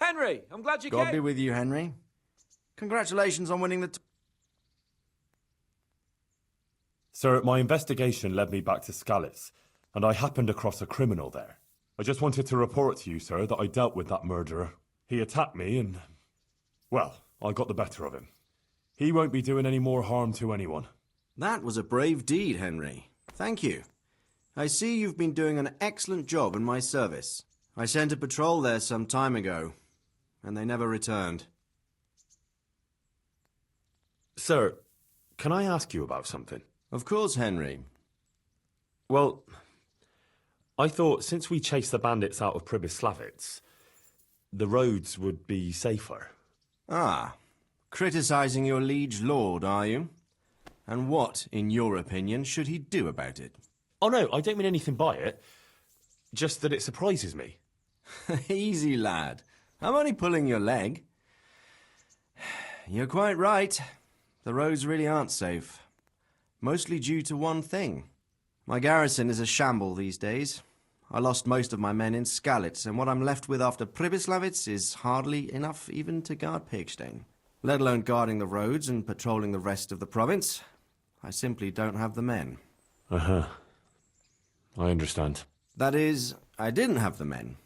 Henry, I'm glad you God came. be with you, Henry. Congratulations on winning the... Sir, my investigation led me back to Scalitz, and I happened across a criminal there. I just wanted to report to you, sir, that I dealt with that murderer. He attacked me and... well, I got the better of him. He won't be doing any more harm to anyone. That was a brave deed, Henry. Thank you. I see you've been doing an excellent job in my service. I sent a patrol there some time ago, and they never returned. Sir, can I ask you about something? Of course, Henry. Well, I thought since we chased the bandits out of Pribyslavitz, the roads would be safer. Ah, criticizing your liege lord, are you? And what, in your opinion, should he do about it? Oh no, I don't mean anything by it. Just that it surprises me. Easy, lad. I'm only pulling your leg. You're quite right. The roads really aren't safe. Mostly due to one thing. My garrison is a shamble these days. I lost most of my men in Scalitz, and what I'm left with after Pribyslavitz is hardly enough even to guard Pigstein. Let alone guarding the roads and patrolling the rest of the province. I simply don't have the men. Uh-huh. I understand. That is, I didn't have the men.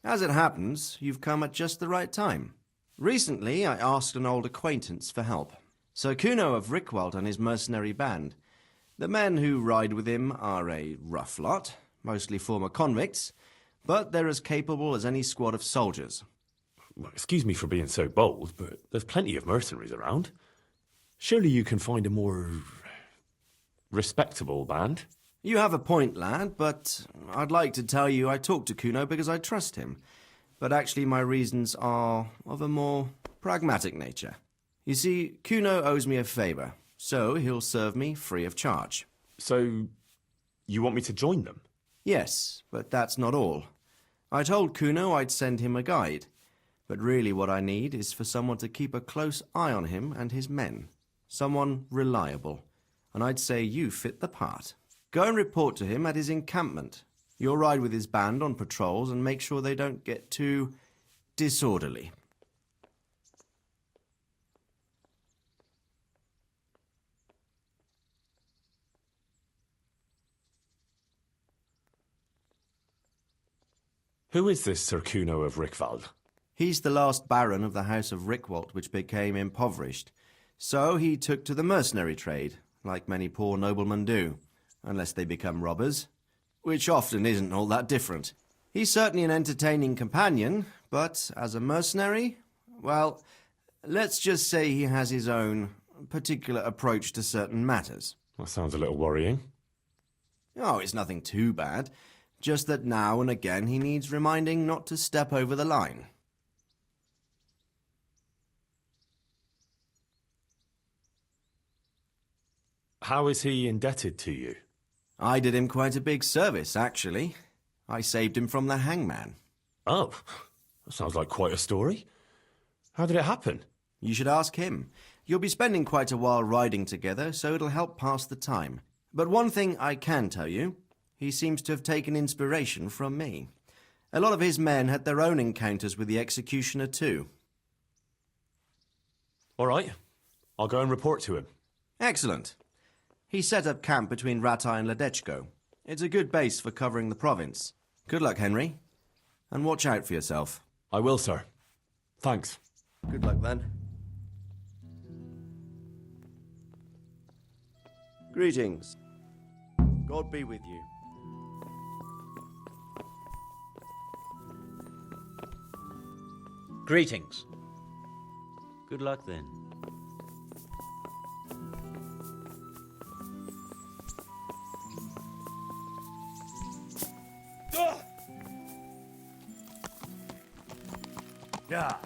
As it happens, you've come at just the right time. Recently, I asked an old acquaintance for help. Sir Kuno of Rickwald and his mercenary band. The men who ride with him are a rough lot, mostly former convicts, but they're as capable as any squad of soldiers. Well, excuse me for being so bold, but there's plenty of mercenaries around. Surely you can find a more respectable band? You have a point, lad, but I'd like to tell you I talked to Kuno because I trust him. But actually my reasons are of a more pragmatic nature. You see, Kuno owes me a favour, so he'll serve me free of charge. So, you want me to join them? Yes, but that's not all. I told Kuno I'd send him a guide, but really what I need is for someone to keep a close eye on him and his men. Someone reliable. And I'd say you fit the part. Go and report to him at his encampment. You'll ride with his band on patrols and make sure they don't get too disorderly. Who is this Sir Kuno of Rickwald? He's the last baron of the House of Rickwald, which became impoverished. So he took to the mercenary trade, like many poor noblemen do, unless they become robbers, which often isn't all that different. He's certainly an entertaining companion, but as a mercenary, well, let's just say he has his own particular approach to certain matters. That sounds a little worrying. Oh, it's nothing too bad. Just that now and again he needs reminding not to step over the line. How is he indebted to you? I did him quite a big service, actually. I saved him from the hangman. Oh, that sounds like quite a story. How did it happen? You should ask him. You'll be spending quite a while riding together, so it'll help pass the time. But one thing I can tell you, he seems to have taken inspiration from me. A lot of his men had their own encounters with the executioner too. All right, I'll go and report to him. Excellent. He set up camp between Ratai and Ledechko. It's a good base for covering the province. Good luck, Henry. And watch out for yourself. I will, sir. Thanks. Good luck, then. Greetings. God be with you. Greetings. Good luck then. Yeah.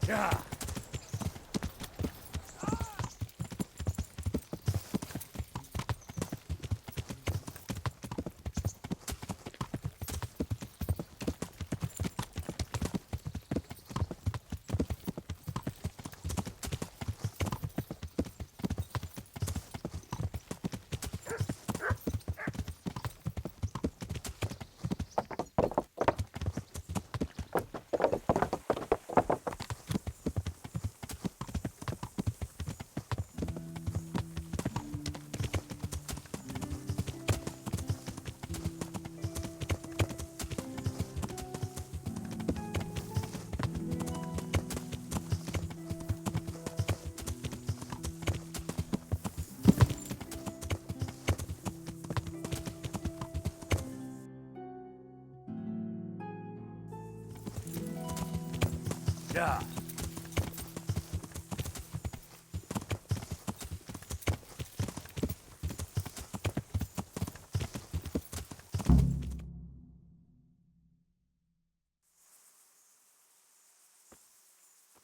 Yeah.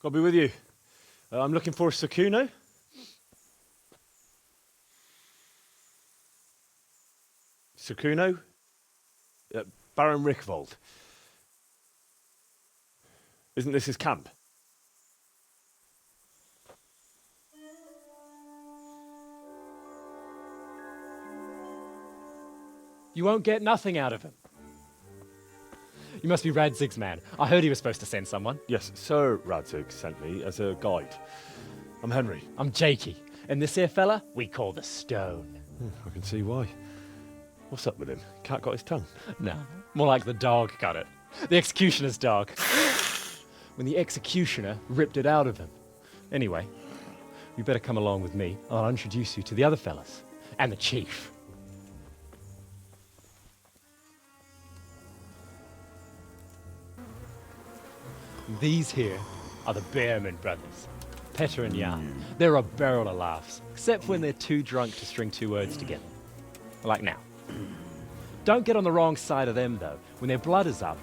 I'll be with you. I'm looking for Sakuno. Sakuno? Baron Rickvold. Isn't this his camp? You won't get nothing out of him. You must be Radzig's man. I heard he was supposed to send someone. Yes, Sir Radzig sent me as a guide. I'm Henry. I'm Jakey. And this here fella, we call the Stone. I can see why. What's up with him? Cat got his tongue? No, more like the dog got it. The executioner's dog. When the executioner ripped it out of him. Anyway, you better come along with me. I'll introduce you to the other fellas. And the chief. These here are the Bearman brothers, Petter and Jan. They're a barrel of laughs, except when they're too drunk to string two words together. Like now. Don't get on the wrong side of them, though. When their blood is up,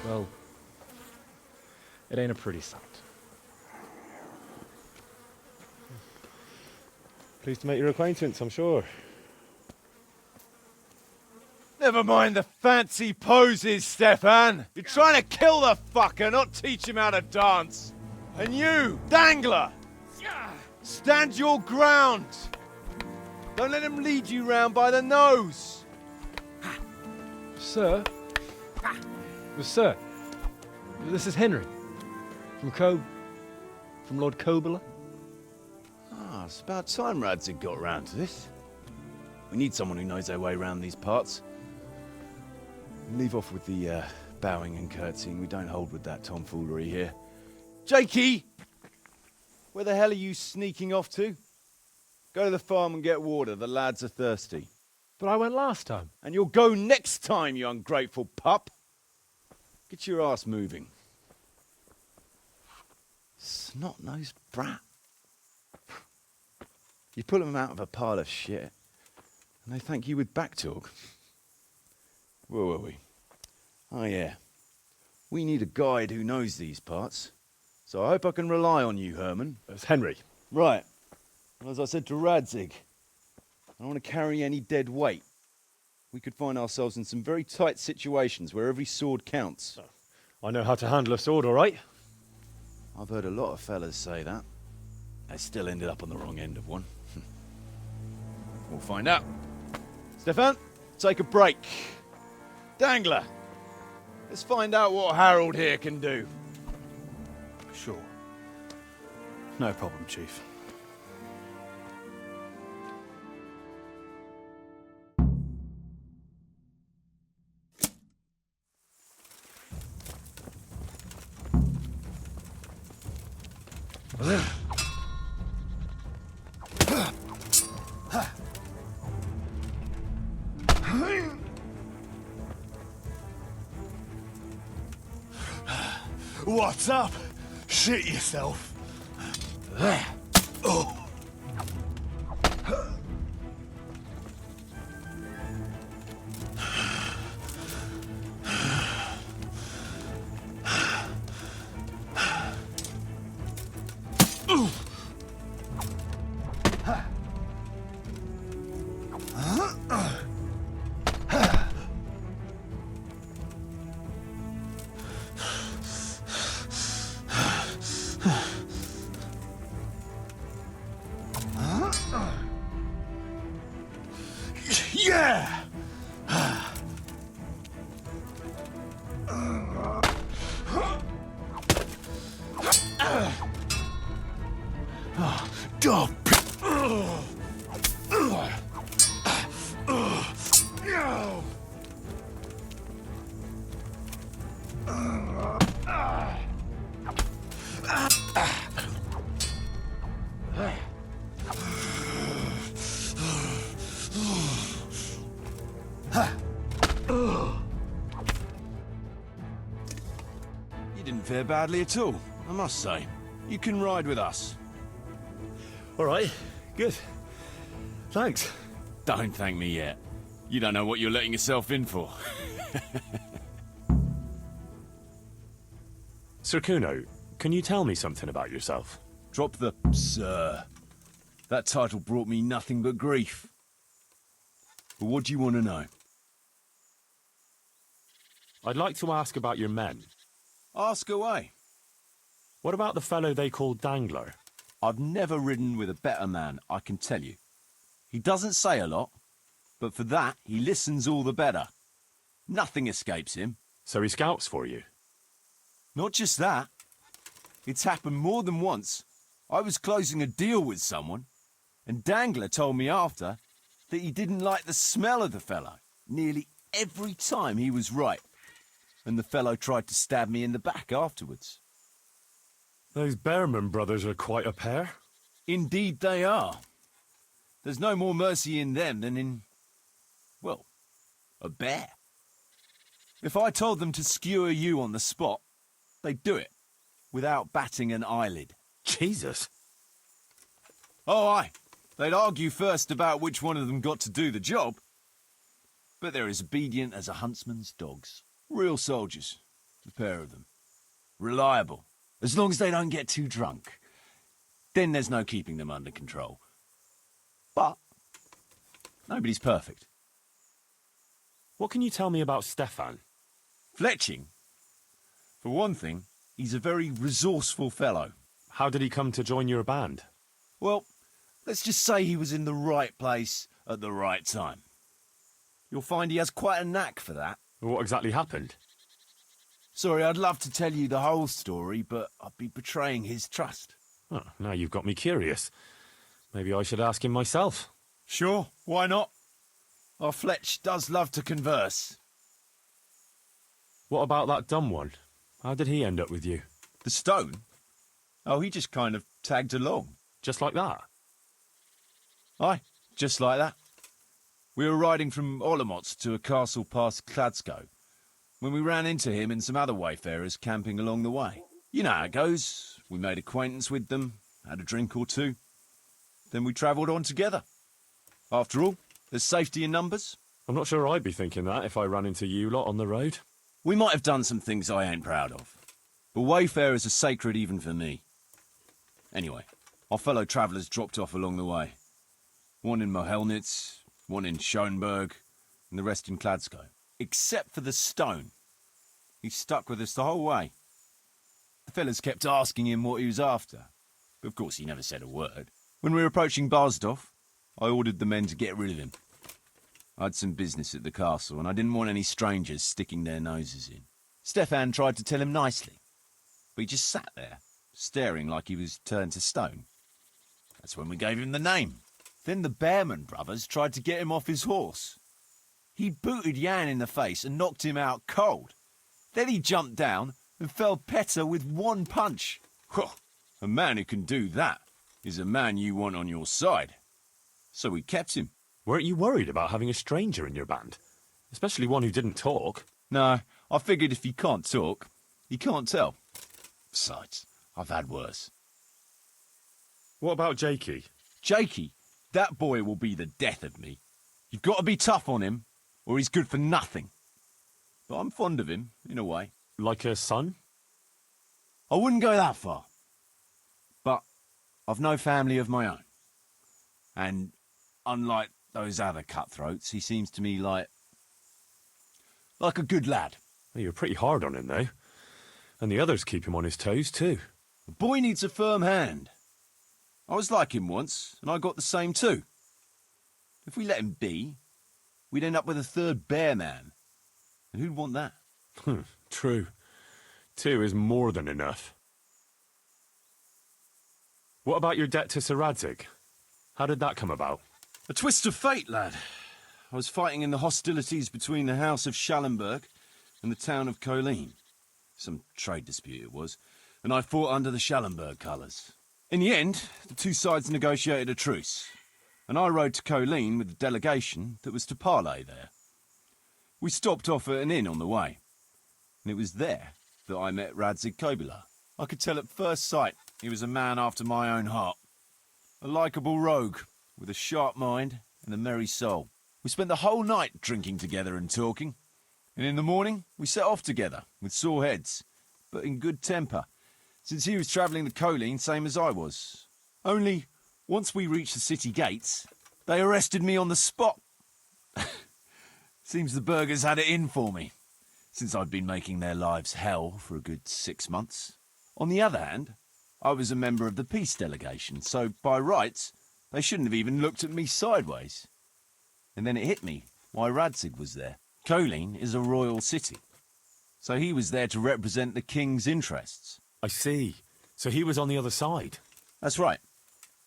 well, it ain't a pretty sight. Pleased to make your acquaintance, I'm sure. Never mind the fancy poses, Stefan. You're trying to kill the fucker, not teach him how to dance. And you, Dangler, stand your ground. Don't let him lead you round by the nose. Sir? Well, sir, this is Henry. From Lord Kobula. Ah, it's about time Radzig got round to this. We need someone who knows their way around these parts. Leave off with the bowing and curtsying. We don't hold with that tomfoolery here. Jakey! Where the hell are you sneaking off to? Go to the farm and get water. The lads are thirsty. But I went last time. And you'll go next time, you ungrateful pup. Get your ass moving. Snot-nosed brat. You pull them out of a pile of shit, and they thank you with back talk. Where were we? Oh yeah. We need a guide who knows these parts. So I hope I can rely on you, Herman. It's Henry. Right. Well, as I said to Radzig, I don't want to carry any dead weight. We could find ourselves in some very tight situations where every sword counts. I know how to handle a sword, all right? I've heard a lot of fellas say that. They still ended up on the wrong end of one. We'll find out. Stefan, take a break. Dangler, let's find out what Harold here can do. Sure. No problem, Chief. What's up? Shit yourself. Oh. Yeah! Dog. You didn't fare badly at all, I must say. You can ride with us. All right, good. Thanks. Don't thank me yet. You don't know what you're letting yourself in for. Sir Kuno, can you tell me something about yourself? Drop the sir. That title brought me nothing but grief. But what do you want to know? I'd like to ask about your men. Ask away. What about the fellow they call Dangler? I've never ridden with a better man, I can tell you. He doesn't say a lot, but for that, he listens all the better. Nothing escapes him. So he scouts for you? Not just that. It's happened more than once. I was closing a deal with someone, and Dangler told me after that he didn't like the smell of the fellow nearly every time he was right, and the fellow tried to stab me in the back afterwards. Those Bearman brothers are quite a pair. Indeed they are. There's no more mercy in them than in, well, a bear. If I told them to skewer you on the spot, they'd do it, without batting an eyelid. Jesus. Oh, aye. They'd argue first about which one of them got to do the job. But they're as obedient as a huntsman's dogs. Real soldiers, the pair of them. Reliable, as long as they don't get too drunk. Then there's no keeping them under control. But nobody's perfect. What can you tell me about Stefan? Fletching, for one thing, he's a very resourceful fellow. How did he come to join your band? Well, let's just say he was in the right place at the right time. You'll find he has quite a knack for that. What exactly happened? Sorry, I'd love to tell you the whole story, but I'd be betraying his trust. Oh, now you've got me curious. Maybe I should ask him myself. Sure, why not? Our Fletch does love to converse. What about that dumb one? How did he end up with you? The stone? Oh, he just kind of tagged along. Just like that? Aye, just like that. We were riding from Olomouc to a castle past Kladsko when we ran into him and some other wayfarers camping along the way. You know how it goes. We made acquaintance with them, had a drink or two. Then we travelled on together. After all, there's safety in numbers. I'm not sure I'd be thinking that if I ran into you lot on the road. We might have done some things I ain't proud of, but wayfarers are sacred even for me. Anyway, our fellow travellers dropped off along the way. One in Mohelnitz, one in Schoenberg, and the rest in Kladsko. Except for the stone. He stuck with us the whole way. The fellas kept asking him what he was after, but of course he never said a word. When we were approaching Barsdorf, I ordered the men to get rid of him. I had some business at the castle, and I didn't want any strangers sticking their noses in. Stefan tried to tell him nicely, but he just sat there, staring like he was turned to stone. That's when we gave him the name. Then the Bearman brothers tried to get him off his horse. He booted Jan in the face and knocked him out cold. Then he jumped down and felled Petter with one punch. A man who can do that is a man you want on your side. So we kept him. Weren't you worried about having a stranger in your band? Especially one who didn't talk. No, I figured if he can't talk, he can't tell. Besides, I've had worse. What about Jakey? Jakey, that boy will be the death of me. You've got to be tough on him, or he's good for nothing. But I'm fond of him, in a way. Like a son? I wouldn't go that far. But I've no family of my own. And unlike those other cutthroats, he seems to me like a good lad. Well, you're pretty hard on him, though. And the others keep him on his toes, too. The boy needs a firm hand. I was like him once, and I got the same too. If we let him be, we'd end up with a third bear man. And who'd want that? True. 2 is more than enough. What about your debt to Sir Radzig? How did that come about? A twist of fate, lad. I was fighting in the hostilities between the House of Schallenberg and the town of Colleen. Some trade dispute it was, and I fought under the Schallenberg colours. In the end, the two sides negotiated a truce, and I rode to Colleen with the delegation that was to parley there. We stopped off at an inn on the way, and it was there that I met Radzig Kobyla. I could tell at first sight he was a man after my own heart. A likeable rogue with a sharp mind and a merry soul. We spent the whole night drinking together and talking, and in the morning we set off together with sore heads, but in good temper, since he was travelling the Colleen same as I was. Only, once we reached the city gates, they arrested me on the spot. Seems the burghers had it in for me, since I'd been making their lives hell for a good 6 months. On the other hand, I was a member of the peace delegation, so by rights, they shouldn't have even looked at me sideways. And then it hit me why Radzig was there. Colleen is a royal city, so he was there to represent the king's interests. I see. So he was on the other side. That's right.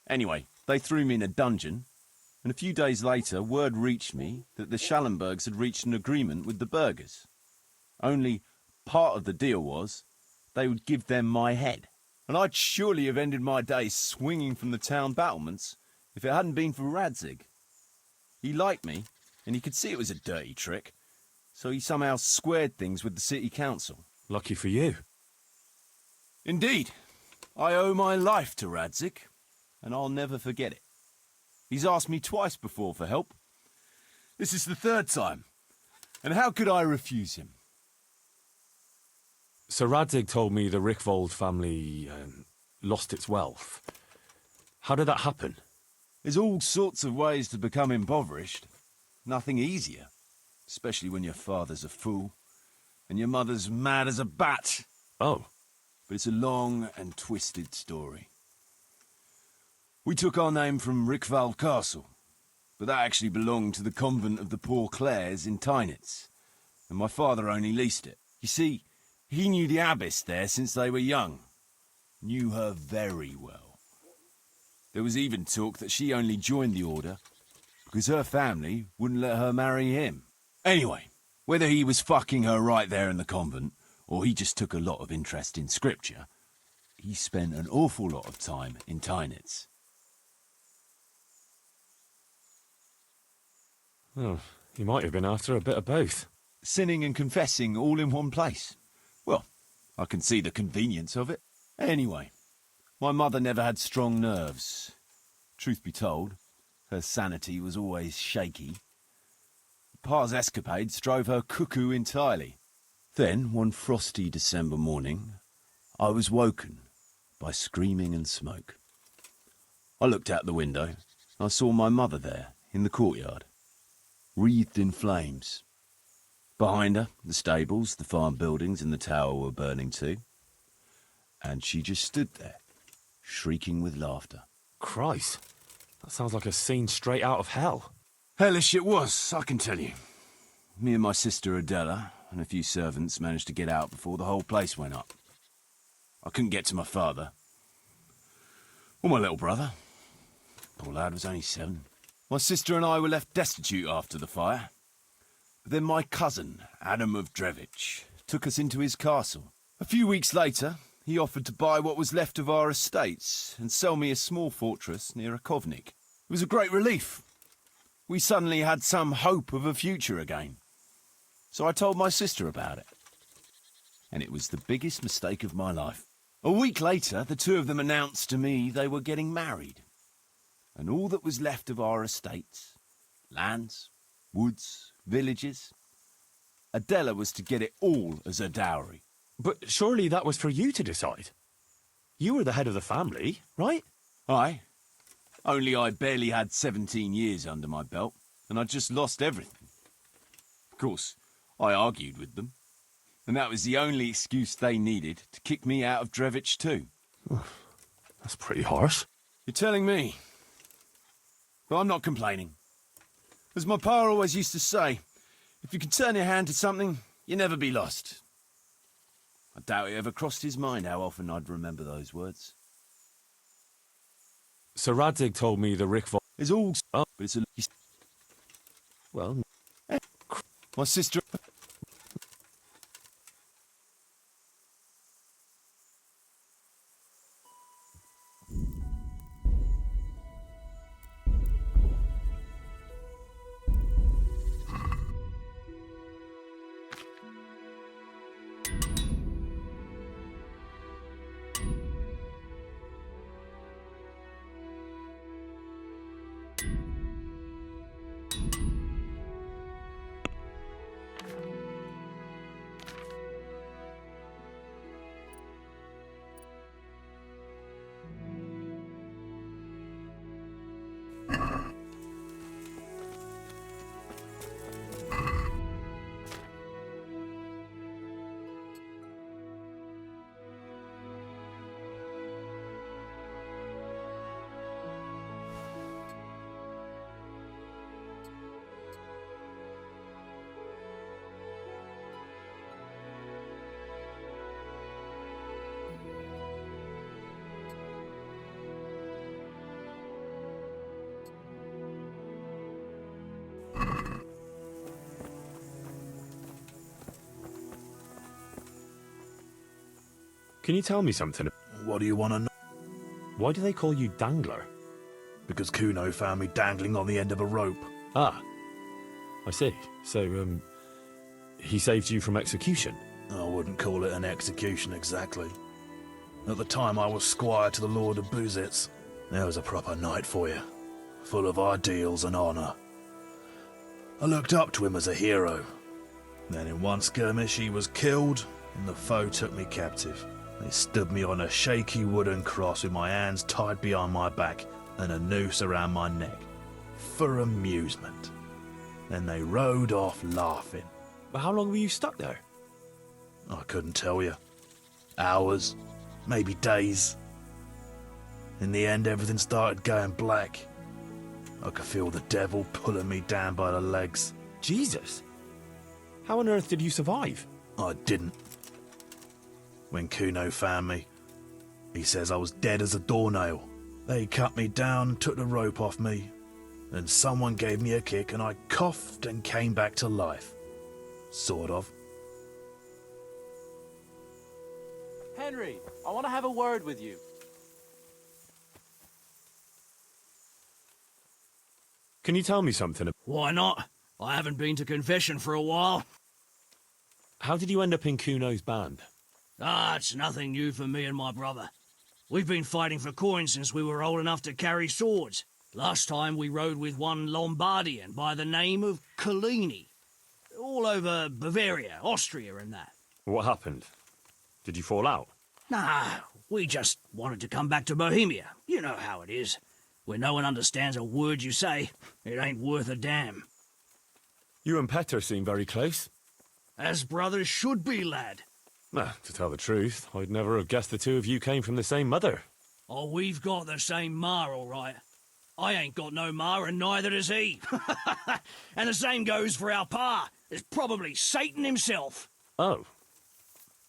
Anyway, they threw me in a dungeon, and a few days later word reached me that the Schallenbergs had reached an agreement with the burghers. Only part of the deal was they would give them my head. And I'd surely have ended my days swinging from the town battlements if it hadn't been for Radzig. He liked me, and he could see it was a dirty trick, so he somehow squared things with the city council. Lucky for you. Indeed. I owe my life to Radzig, and I'll never forget it. He's asked me twice before for help. This is the third time, and how could I refuse him? So Radzig told me the Rickvold family lost its wealth. How did that happen? There's all sorts of ways to become impoverished. Nothing easier, especially when your father's a fool and your mother's mad as a bat. Oh. But it's a long and twisted story. We took our name from Rickvald Castle, but that actually belonged to the convent of the Poor Clares in Tynitz, and my father only leased it. You see, he knew the abbess there since they were young. Knew her very well. There was even talk that she only joined the order because her family wouldn't let her marry him. Anyway, whether he was fucking her right there in the convent, or he just took a lot of interest in scripture, he spent an awful lot of time in Tynitz. Oh, he might have been after a bit of both. Sinning and confessing all in one place. Well, I can see the convenience of it. Anyway, my mother never had strong nerves. Truth be told, her sanity was always shaky. Pa's escapades drove her cuckoo entirely. Then, one frosty December morning, I was woken by screaming and smoke. I looked out the window, and I saw my mother there, in the courtyard, wreathed in flames. Behind her, the stables, the farm buildings, and the tower were burning too. And she just stood there, shrieking with laughter. Christ, that sounds like a scene straight out of hell. Hellish it was, I can tell you. Me and my sister Adela and a few servants managed to get out before the whole place went up. I couldn't get to my father. Or my little brother. Poor lad was only 7. My sister and I were left destitute after the fire. But then my cousin, Adam of Drevich, took us into his castle. A few weeks later, he offered to buy what was left of our estates and sell me a small fortress near Akovnik. It was a great relief. We suddenly had some hope of a future again. So I told my sister about it. And it was the biggest mistake of my life. A week later, the two of them announced to me they were getting married. And all that was left of our estates, lands, woods, villages, Adela was to get it all as a dowry. But surely that was for you to decide. You were the head of the family, right? Aye. Only I barely had 17 years under my belt, and I'd just lost everything. Of course, I argued with them, and that was the only excuse they needed to kick me out of Drevich too. That's pretty harsh. You're telling me. But I'm not complaining. As my pa always used to say, if you can turn your hand to something, you'll never be lost. I doubt it ever crossed his mind how often I'd remember those words. So Radzig told me the Rickvold... It's all... Oh. But it's a... Well... My sister... Can you tell me something? What do you want to know? Why do they call you Dangler? Because Kuno found me dangling on the end of a rope. Ah, I see. So, he saved you from execution? I wouldn't call it an execution exactly. At the time I was squire to the Lord of Buzitz. There was a proper knight for you, full of ideals and honour. I looked up to him as a hero. Then in one skirmish he was killed, and the foe took me captive. They stood me on a shaky wooden cross with my hands tied behind my back and a noose around my neck. For amusement. Then they rode off laughing. But how long were you stuck there? I couldn't tell you. Hours, maybe days. In the end, everything started going black. I could feel the devil pulling me down by the legs. Jesus! How on earth did you survive? I didn't. When Kuno found me, he says I was dead as a doornail. They cut me down, took the rope off me, and someone gave me a kick and I coughed and came back to life. Sort of. Henry, I want to have a word with you. Can you tell me something? Why not? I haven't been to confession for a while. How did you end up in Kuno's band? Ah, it's nothing new for me and my brother. We've been fighting for coin since we were old enough to carry swords. Last time we rode with one Lombardian by the name of Collini. All over Bavaria, Austria and that. What happened? Did you fall out? Nah, we just wanted to come back to Bohemia. You know how it is. When no one understands a word you say, it ain't worth a damn. You and Petter seem very close. As brothers should be, lad. To tell the truth, I'd never have guessed the two of you came from the same mother. Oh, we've got the same ma, all right. I ain't got no ma, and neither does he. And the same goes for our pa. It's probably Satan himself. Oh.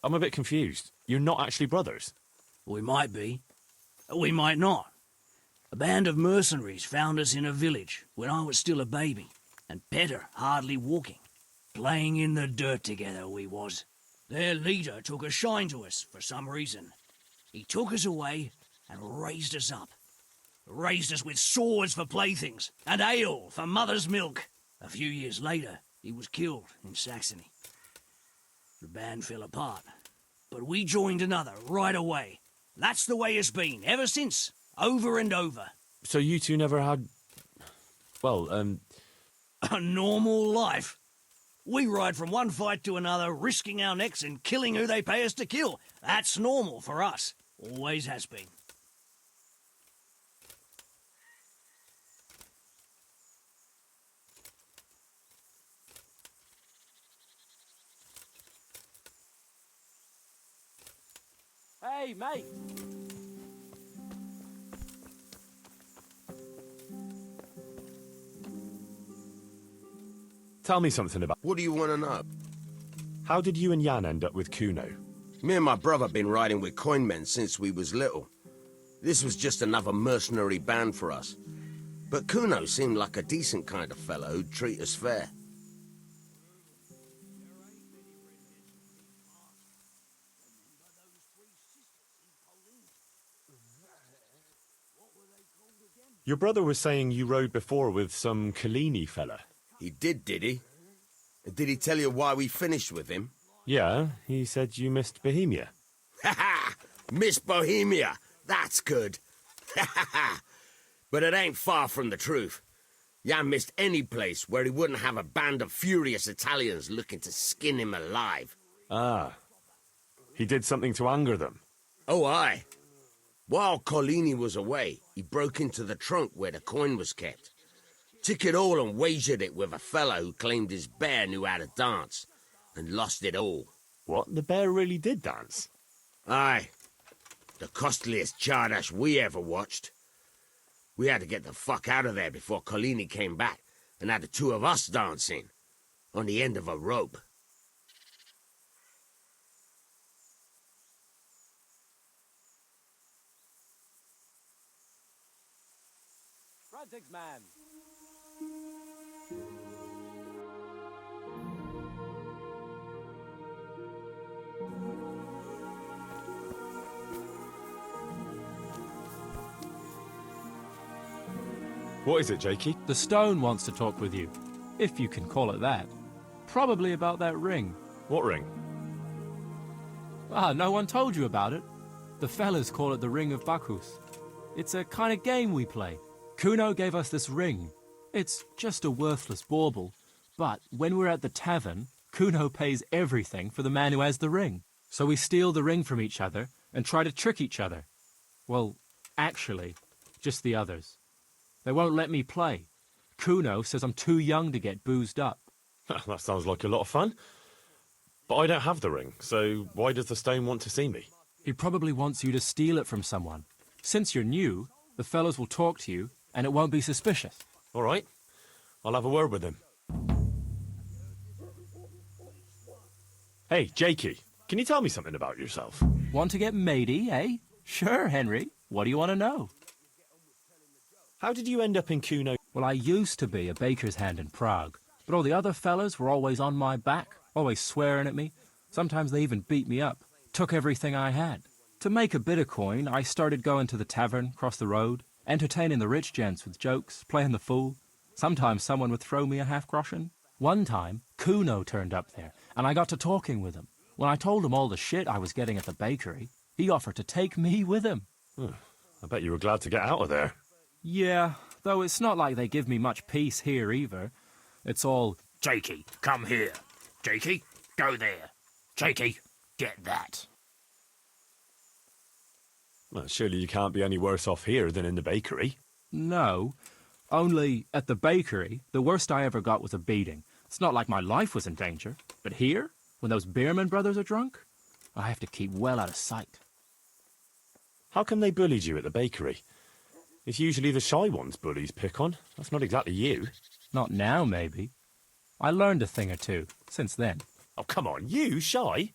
I'm a bit confused. You're not actually brothers? We might be. We might not. A band of mercenaries found us in a village when I was still a baby, and Petter hardly walking. Playing in the dirt together we was. Their leader took a shine to us for some reason. He took us away and raised us up. Raised us with swords for playthings and ale for mother's milk. A few years later, he was killed in Saxony. The band fell apart, but we joined another right away. That's the way it's been ever since, over and over. So you two never had... well, A normal life. We ride from one fight to another, risking our necks and killing who they pay us to kill. That's normal for us. Always has been. Hey, mate. tell me something about... What do you want to know? How did you and Jan end up with Kuno? Me and my brother been riding with coinmen since we was little. This was just another mercenary band for us. But Kuno seemed like a decent kind of fellow who'd treat us fair. Your brother was saying you rode before with some Collini fella. He did he? Did he tell you why we finished with him? Yeah, he said you missed Bohemia. Ha ha! Miss Bohemia! That's good! Ha ha ha! But it ain't far from the truth. Jan missed any place where he wouldn't have a band of furious Italians looking to skin him alive. Ah. He did something to anger them. Oh, aye. While Collini was away, he broke into the trunk where the coin was kept. Took it all and wagered it with a fellow who claimed his bear knew how to dance, and lost it all. What? The bear really did dance? Aye. The costliest Chardash we ever watched. We had to get the fuck out of there before Collini came back, and had the two of us dancing, on the end of a rope. Frantic man. What is it, Jakey? The stone wants to talk with you, if you can call it that. Probably about that ring. What ring? Ah, no one told you about it. The fellas call it the Ring of Bacchus. It's a kind of game we play. Kuno gave us this ring. It's just a worthless bauble. But when we're at the tavern, Kuno pays everything for the man who has the ring. So we steal the ring from each other and try to trick each other. Well, actually, just the others. They won't let me play. Kuno says I'm too young to get boozed up. That sounds like a lot of fun. But I don't have the ring, so why does the stone want to see me? He probably wants you to steal it from someone. Since you're new, the fellows will talk to you, and it won't be suspicious. All right. I'll have a word with him. Hey, Jakey, can you tell me something about yourself? Want to get matey, eh? Sure, Henry. What do you want to know? How did you end up in Kuno? Well, I used to be a baker's hand in Prague, but all the other fellas were always on my back, always swearing at me. Sometimes they even beat me up, took everything I had. To make a bit of coin, I started going to the tavern across the road, entertaining the rich gents with jokes, playing the fool. Sometimes someone would throw me a half-groschen. One time, Kuno turned up there, and I got to talking with him. When I told him all the shit I was getting at the bakery, he offered to take me with him. I bet you were glad to get out of there. Yeah, though it's not like they give me much peace here either. It's all, Jakey, come here. Jakey, go there. Jakey, get that. Well, surely you can't be any worse off here than in the bakery. no. Only, at the bakery, the worst I ever got was a beating. It's not like my life was in danger. But here, when those Beerman brothers are drunk, I have to keep well out of sight. How come they bullied you at the bakery? It's usually the shy ones bullies pick on. That's not exactly you. Not now, maybe. I learned a thing or two since then. Oh, come on, you shy?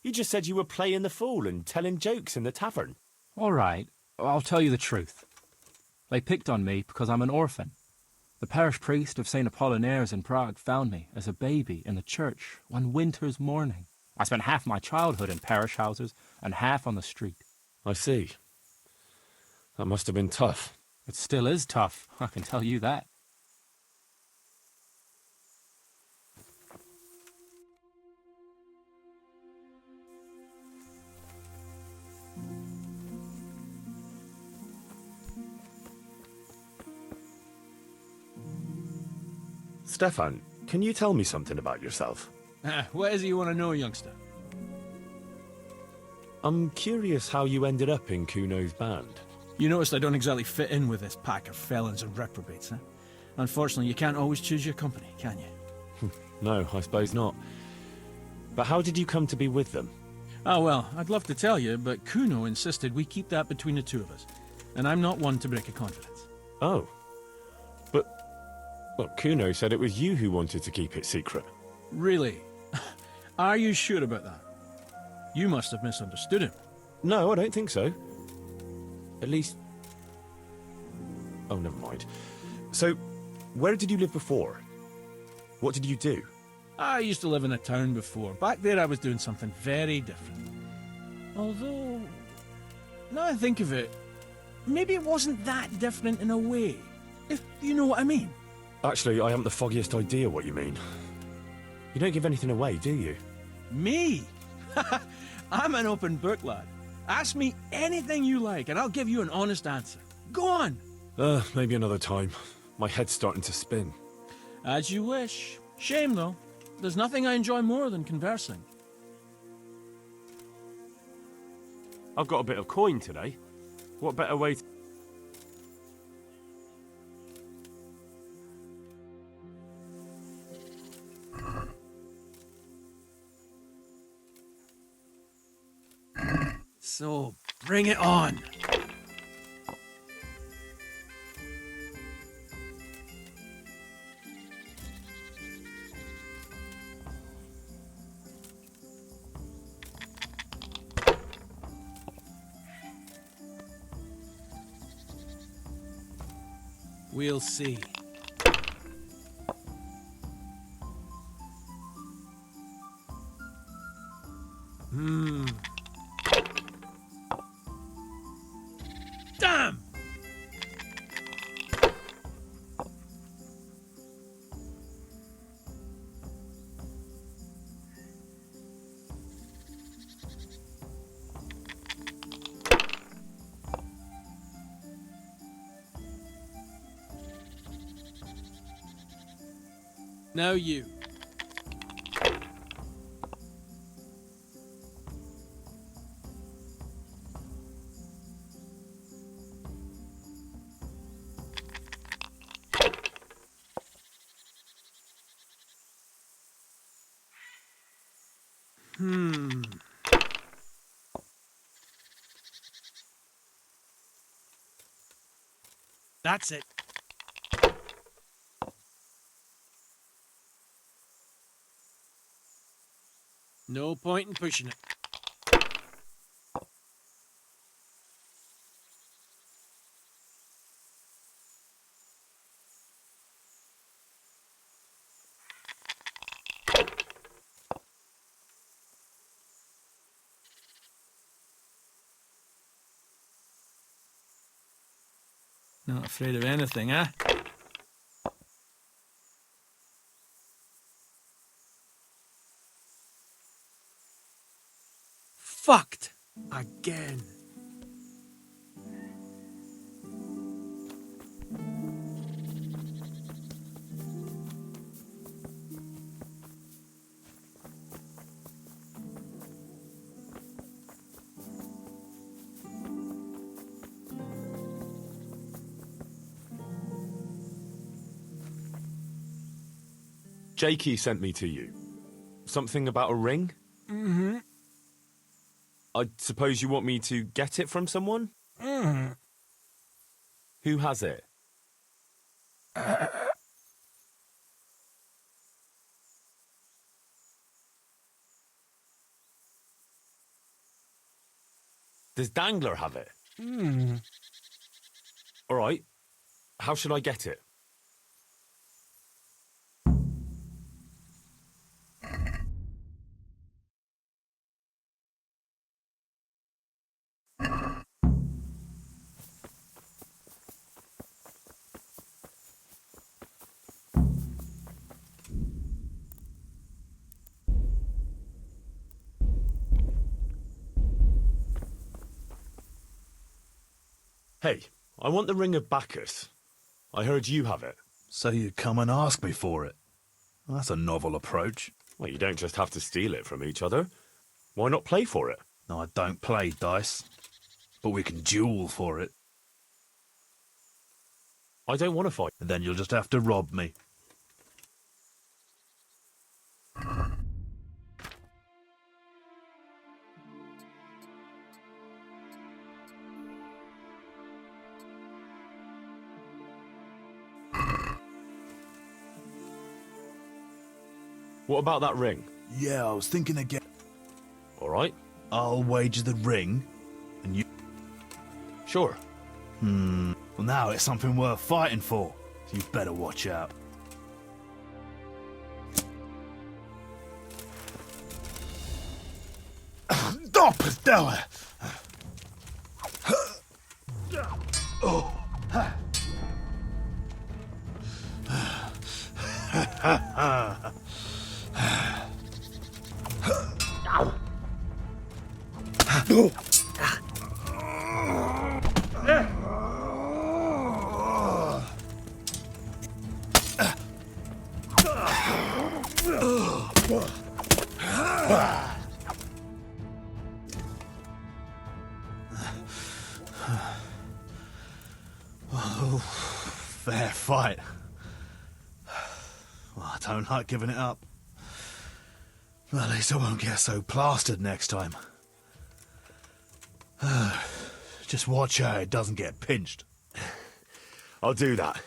You just said you were playing the fool and telling jokes in the tavern. All right, I'll tell you the truth. They picked on me because I'm an orphan. The parish priest of St. Apollinaires in Prague found me as a baby in the church one winter's morning. I spent half my childhood in parish houses and half on the street. I see. That must have been tough. It still is tough, I can tell you that. Stefan, can you tell me something about yourself? What is it you want to know, youngster? I'm curious how you ended up in Kuno's band. You noticed I don't exactly fit in with this pack of felons and reprobates, huh? Unfortunately, you can't always choose your company, can you? No, I suppose not. But how did you come to be with them? Oh, well, I'd love to tell you, but Kuno insisted we keep that between the two of us. And I'm not one to break a confidence. Oh. But, well, Kuno said it was you who wanted to keep it secret. Really? Are you sure about that? You must have misunderstood him. No, I don't think so. At least... Oh, never mind. So, where did you live before? What did you do? I used to live in a town before. Back there I was doing something very different. Although, now I think of it, maybe it wasn't that different in a way. If you know what I mean. Actually, I haven't the foggiest idea what you mean. You don't give anything away, do you? Me? I'm an open book, lad. Ask me anything you like, and I'll give you an honest answer. Go on! Maybe another time. My head's starting to spin. As you wish. Shame, though. There's nothing I enjoy more than conversing. I've got a bit of coin today. What better way to... So, bring it on. We'll see. Damn! Now you. That's it. No point in pushing it. Not afraid of anything, eh? Fucked again. Jakey sent me to you. Something about a ring? Mm-hmm. I suppose you want me to get it from someone? Mm-hmm. Who has it? Does Dangler have it? Mm. All right. How should I get it? Hey, I want the Ring of Bacchus. I heard you have it. So you come and ask me for it. That's a novel approach. Well, you don't just have to steal it from each other. Why not play for it? No, I don't play dice, but we can duel for it, I don't want to fight. and then you'll just have to rob me. What about that ring? Yeah, I was thinking again. All right. I'll wager the ring, and you... Sure. Well, now it's something worth fighting for, so you better watch out. Doppelstelle! Fair fight. Well, I don't like giving it up. Well, at least I won't get so plastered next time. Just watch how it doesn't get pinched. I'll do that.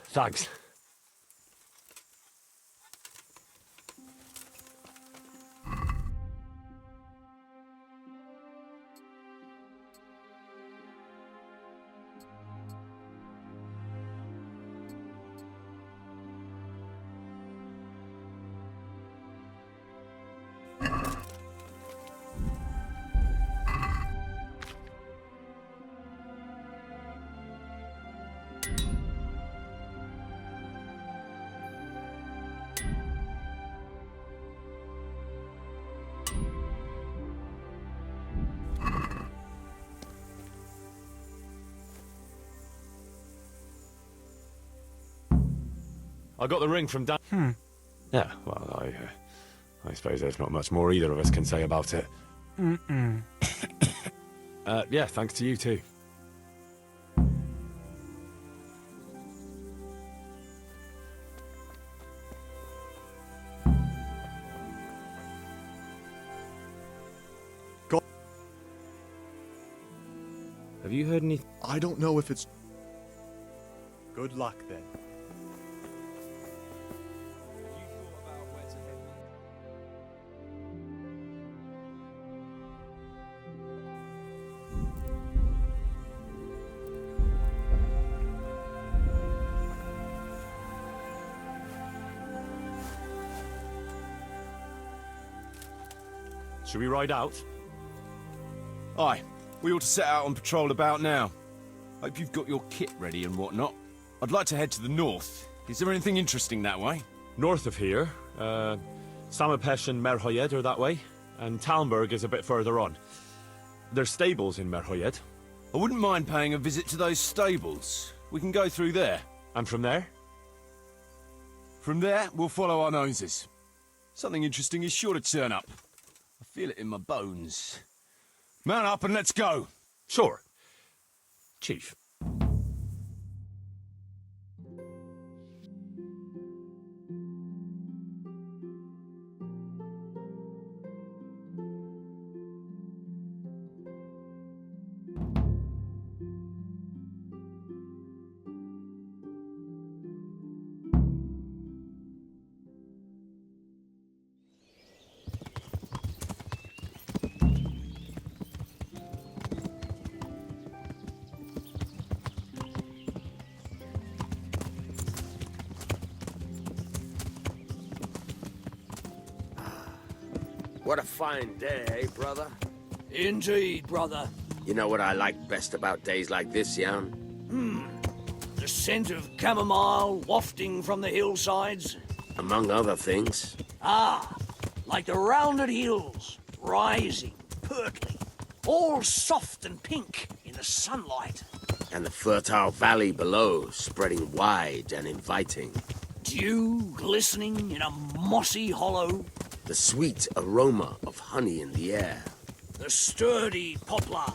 Thanks. I got the ring from Dan. Yeah, well, I suppose there's not much more either of us can say about it. Yeah, thanks to you too. Have you heard any? I don't know if it's... Good luck, then. Should we ride out? Aye, we ought to set out on patrol about now. Hope you've got your kit ready and whatnot. I'd like to head to the north. Is there anything interesting that way? North of here, Samapesh and Merhoyed are that way, and Talmberg is a bit further on. There's stables in Merhoyed. I wouldn't mind paying a visit to those stables. We can go through there. And from there? From there, we'll follow our noses. Something interesting is sure to turn up. I feel it in my bones. Mount up and let's go. Sure. Chief. What a fine day, eh, brother? Indeed, brother. You know what I like best about days like this, Jan? The scent of chamomile wafting from the hillsides. Among other things. Ah, like the rounded hills, rising, pertly, all soft and pink in the sunlight. And the fertile valley below, spreading wide and inviting. Dew glistening in a mossy hollow. The sweet aroma of honey in the air. The sturdy poplar,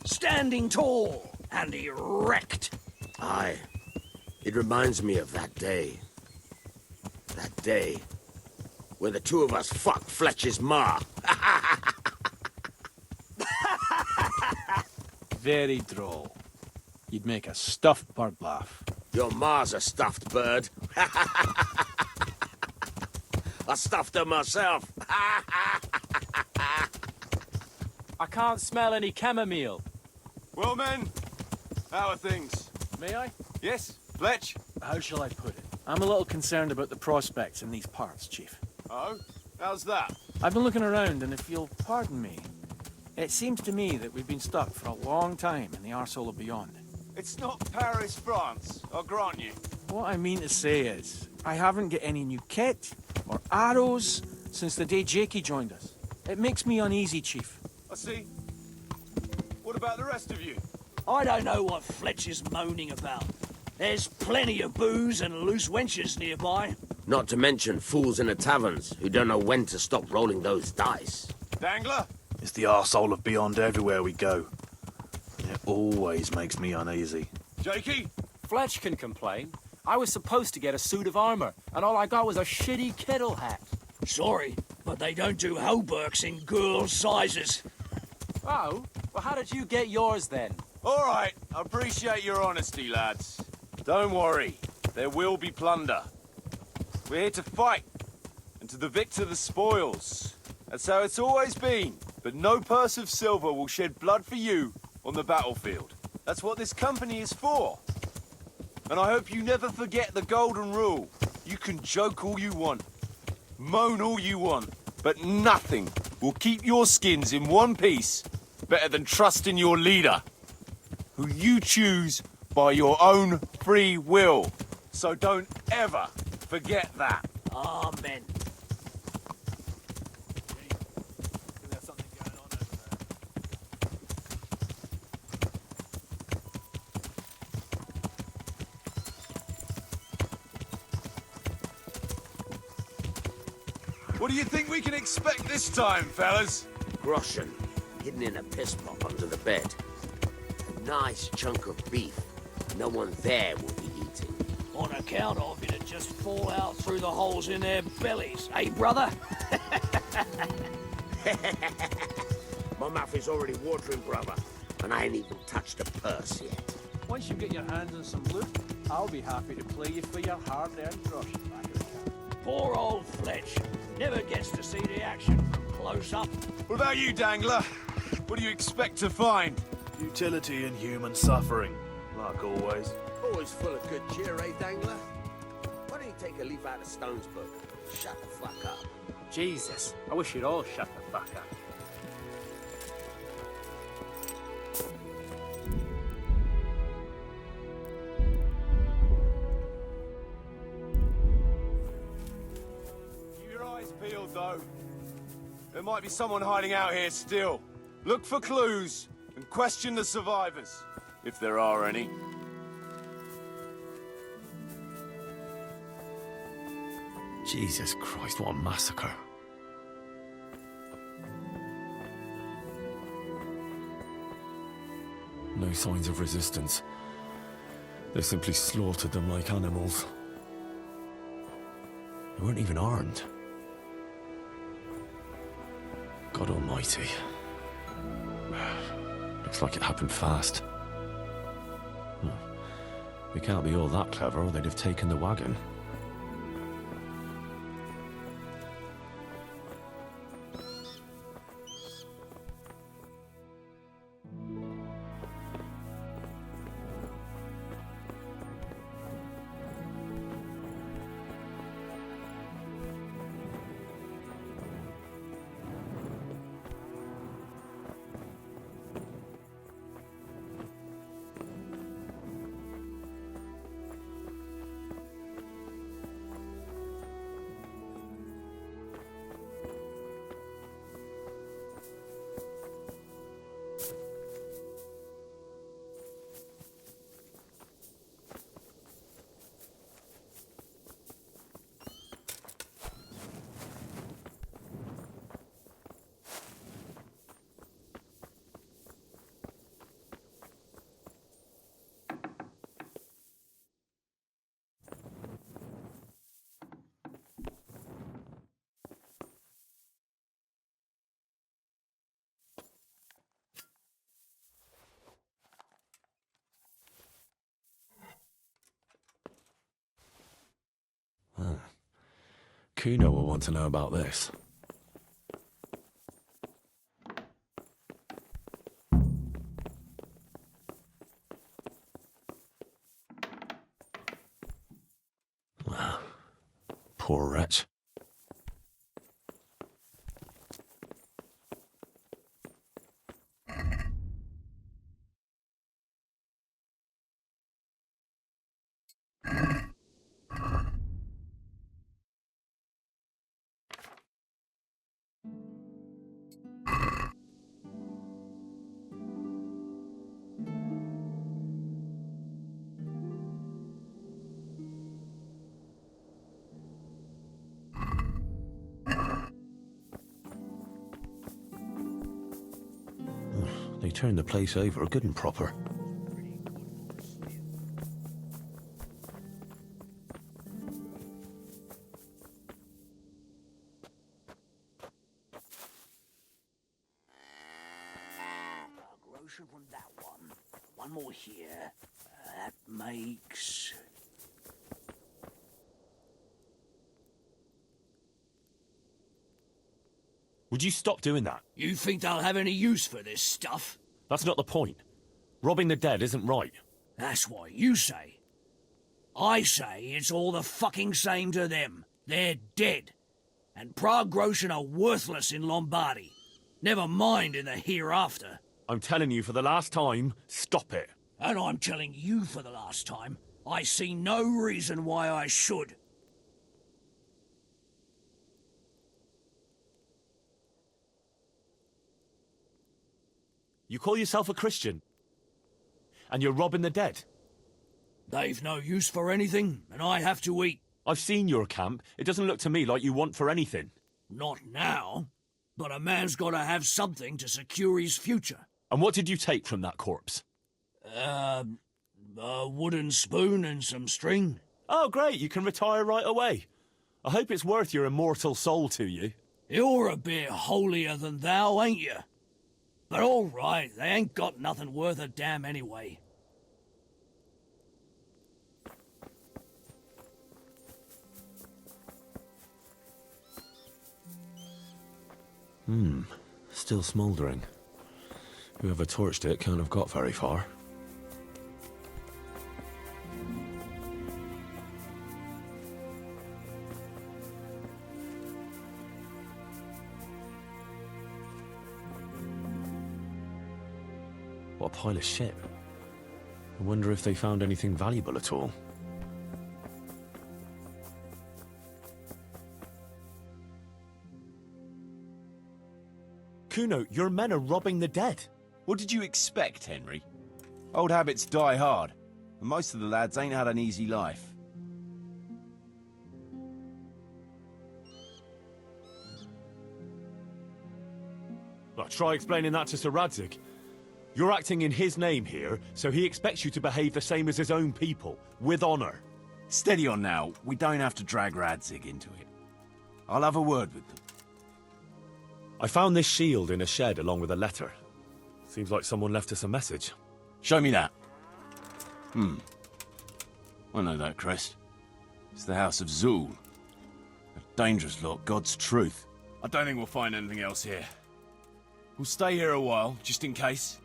standing tall and erect. Aye. It reminds me of that day. That day when the two of us fucked Fletcher's ma. Very droll. You'd make a stuffed bird laugh. Your ma's a stuffed bird. I stuffed her myself. I can't smell any chamomile. Well, men, how are things? May I? Yes, Fletch? How shall I put it? I'm a little concerned about the prospects in these parts, Chief. Oh, how's that? I've been looking around, and if you'll pardon me, it seems to me that we've been stuck for a long time in the arsehole of beyond. It's not Paris, France, I'll grant you. What I mean to say is, I haven't got any new kit or arrows since the day Jakey joined us. It makes me uneasy, Chief. I see. What about the rest of you? I don't know what Fletch is moaning about. There's plenty of booze and loose wenches nearby. Not to mention fools in the taverns who don't know when to stop rolling those dice. Dangler? It's the arsehole of beyond everywhere we go. It always makes me uneasy. Jakey? Fletch can complain. I was supposed to get a suit of armor, and all I got was a shitty kettle hat. Sorry, but they don't do hauberks in girls' sizes. Oh? Well, how did you get yours then? All right, I appreciate your honesty, lads. Don't worry, there will be plunder. We're here to fight, and to the victor the spoils. That's how it's always been. But no purse of silver will shed blood for you on the battlefield. That's what this company is for. And I hope you never forget the golden rule. You can joke all you want, moan all you want, but nothing will keep your skins in one piece better than trusting your leader, who you choose by your own free will. So don't ever forget that. Amen. What do you think we can expect this time, fellas? Groschen, hidden in a piss pot under the bed. A nice chunk of beef. No one there will be eating. On account of it'd just fall out through the holes in their bellies, eh, brother? My mouth is already watering, brother, and I ain't even touched a purse yet. Once you get your hands on some loot, I'll be happy to play you for your hard-earned grosh back at the camp. Poor old Fletch. Never gets to see the action from close up. What about you, Dangler? What do you expect to find? Utility in human suffering, like always. Always full of good cheer, eh, Dangler? Why don't you take a leaf out of Stone's book? Shut the fuck up. Jesus, I wish you'd all shut the fuck up. Keep your eyes peeled, though. There might be someone hiding out here still. Look for clues and question the survivors, if there are any. Jesus Christ, what a massacre. No signs of resistance. They simply slaughtered them like animals. They weren't even armed. God almighty. Looks like it happened fast. We can't be all that clever or they'd have taken the wagon. Kuno will want to know about this. Poor wretch. They turned the place over good and proper. Groschen from that one. One more here. That makes... Would you stop doing that? You think they'll have any use for this stuff? That's not the point. Robbing the dead isn't right. That's what you say. I say it's all the fucking same to them. They're dead. And Prague Groschen are worthless in Lombardy. Never mind in the hereafter. I'm telling you for the last time, stop it. And I'm telling you for the last time, I see no reason why I should. You call yourself a Christian, and you're robbing the dead. They've no use for anything, and I have to eat. I've seen your camp. It doesn't look to me like you want for anything. Not now. But a man's got to have something to secure his future. And what did you take from that corpse? A wooden spoon and some string. Oh, great, you can retire right away. I hope it's worth your immortal soul to you. You're a bit holier than thou, ain't you? But all right, they ain't got nothing worth a damn anyway. Still smouldering. Whoever torched it can't have got very far. What a pile of shit. I wonder if they found anything valuable at all. Kuno, your men are robbing the dead. What did you expect, Henry? Old habits die hard, and most of the lads ain't had an easy life. Well, try explaining that to Sir Radzig. You're acting in his name here, so he expects you to behave the same as his own people, with honor. Steady on now, we don't have to drag Radzig into it. I'll have a word with them. I found this shield in a shed along with a letter. Seems like someone left us a message. Show me that. I know that crest. It's the House of Zul. A dangerous lot, God's truth. I don't think we'll find anything else here. We'll stay here a while, just in case.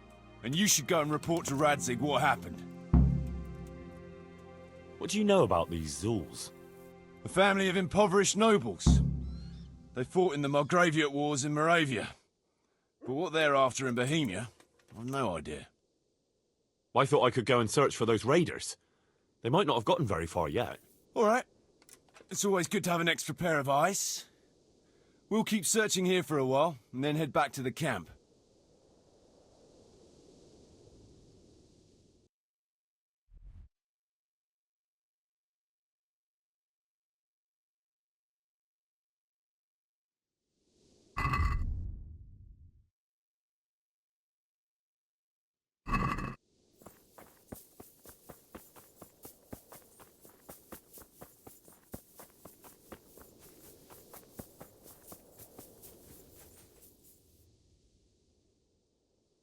And you should go and report to Radzig what happened. What do you know about these Zuls? A family of impoverished nobles. They fought in the Margraviate Wars in Moravia. But what they're after in Bohemia, I've no idea. I thought I could go and search for those raiders. They might not have gotten very far yet. All right. It's always good to have an extra pair of eyes. We'll keep searching here for a while, and then head back to the camp.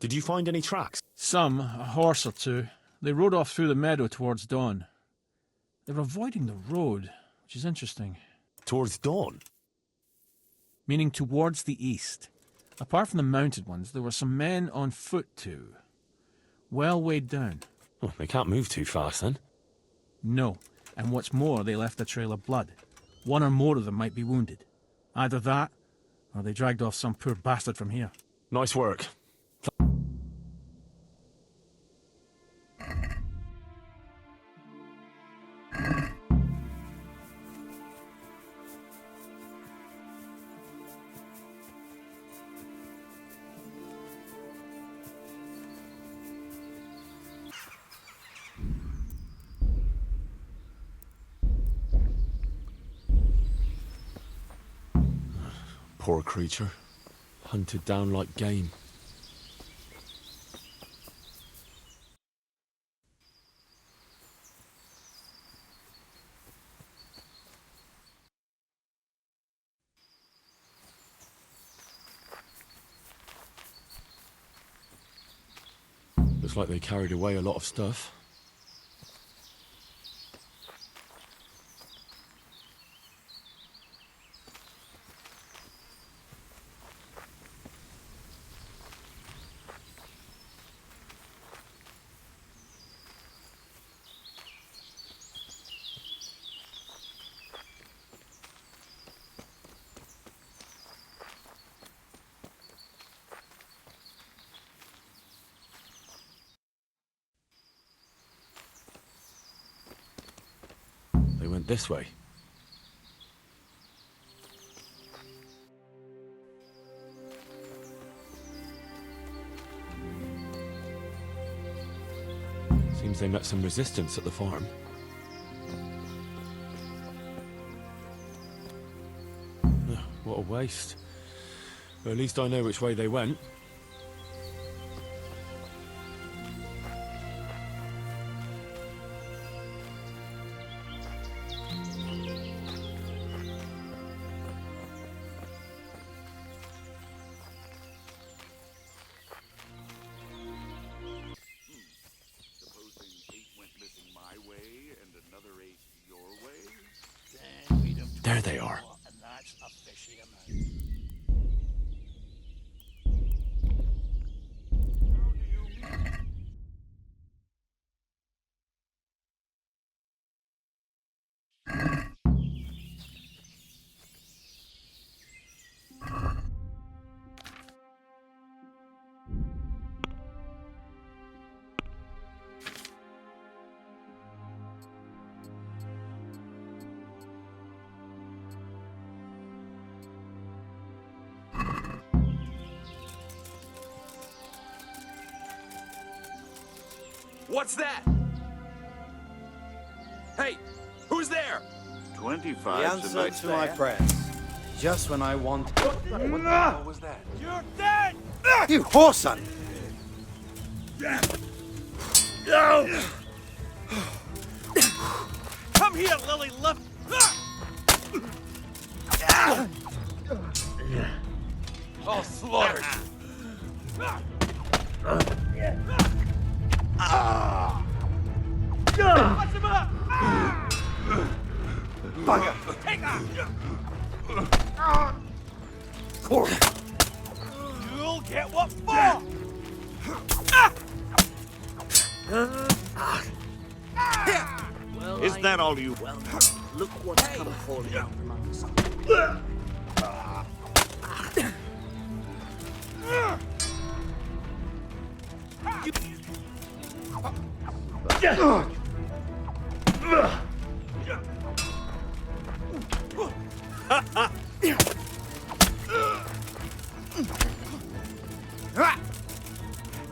Did you find any tracks? Some, a horse or two. They rode off through the meadow towards dawn. They're avoiding the road, which is interesting. Towards dawn? Meaning towards the east. Apart from the mounted ones, there were some men on foot too. Well weighed down. Well, they can't move too fast then. No, and what's more, they left a trail of blood. One or more of them might be wounded. Either that, or they dragged off some poor bastard from here. Nice work. Poor creature. Hunted down like game. Looks like they carried away a lot of stuff. They went this way. Seems they met some resistance at the farm. What a waste. At least I know which way they went. There they are. What's that? Hey, who's there? 25 The answer to my prayers. Just when I want. What the hell was that? You're dead! You whoreson! Come here, Lily Love! I'll slaughter you. What's him up? Bugger! Take her! You'll get what for! Is that all you... Well, look what's come calling out from under some.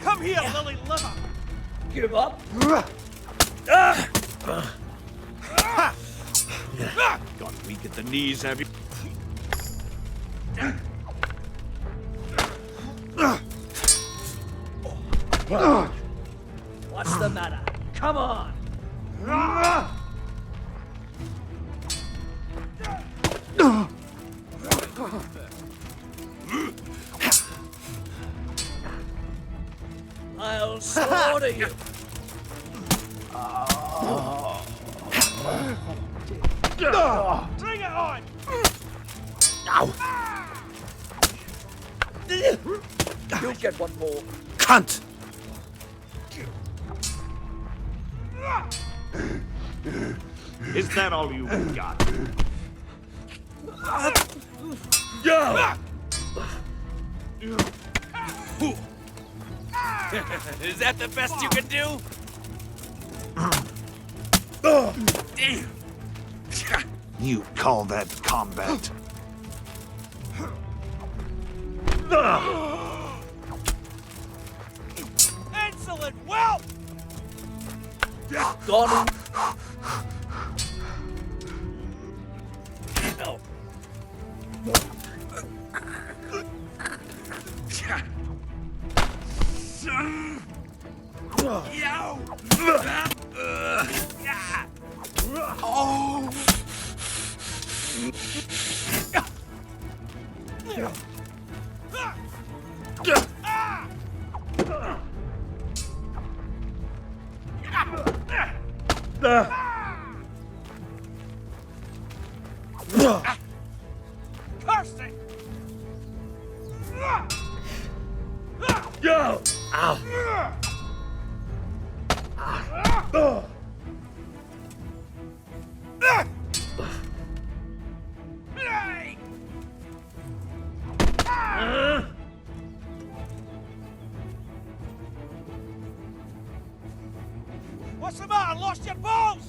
Come here, Lily Liver! Give up? Got weak at the knees, have you? What's the matter? Come on! I'll slaughter you! Bring it on! You'll get one more. Cunt! Is that all you got? Is that the best you can do? You call that combat? Insolent whelp! Gone. Curse it! What's the matter? Lost your balls?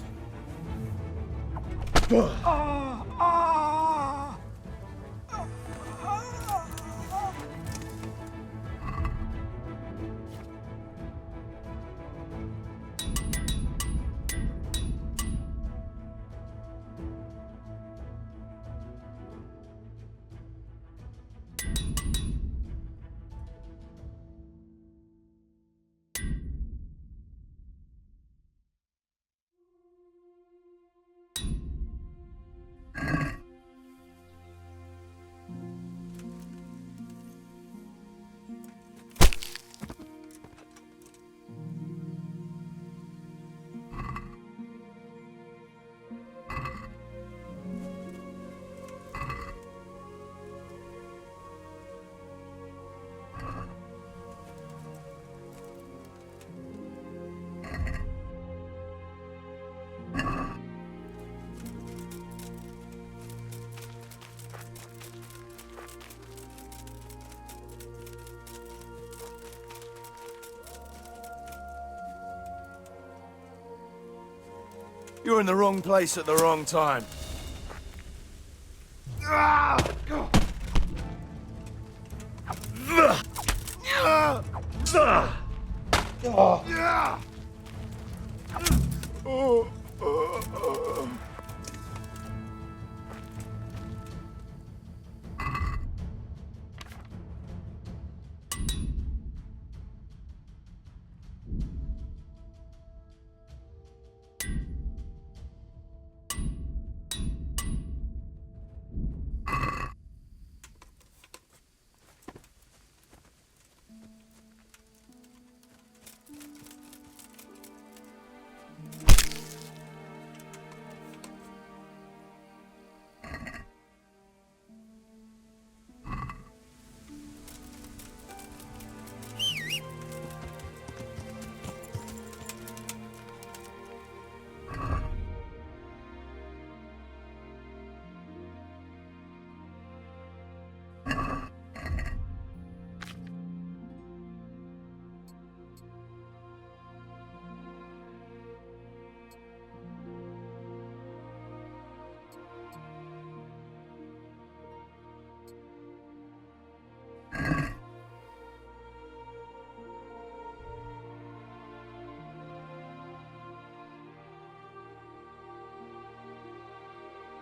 You're in the wrong place at the wrong time.